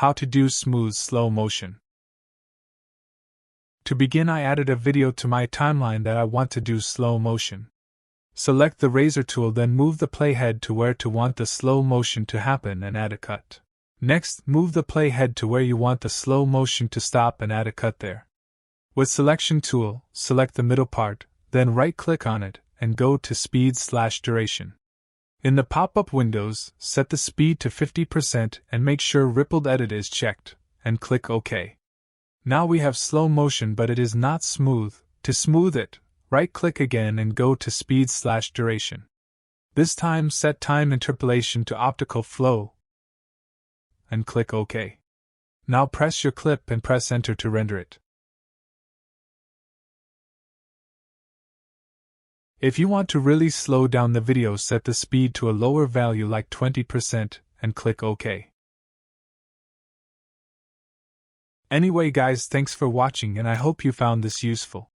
How to do smooth slow motion. To begin, I added a video to my timeline that I want to do slow motion. Select the razor tool, then move the playhead to where to want the slow motion to happen and add a cut. Next, move the playhead to where you want the slow motion to stop and add a cut there. With selection tool, select the middle part, then right-click on it and go to speed/duration. In the pop-up windows, set the speed to 50% and make sure rippled edit is checked, and click OK. Now we have slow motion, but it is not smooth. To smooth it, right-click again and go to speed/duration. This time set time interpolation to optical flow and click OK. Now press your clip and press enter to render it. If you want to really slow down the video, set the speed to a lower value like 20% and click OK. Anyway guys, thanks for watching and I hope you found this useful.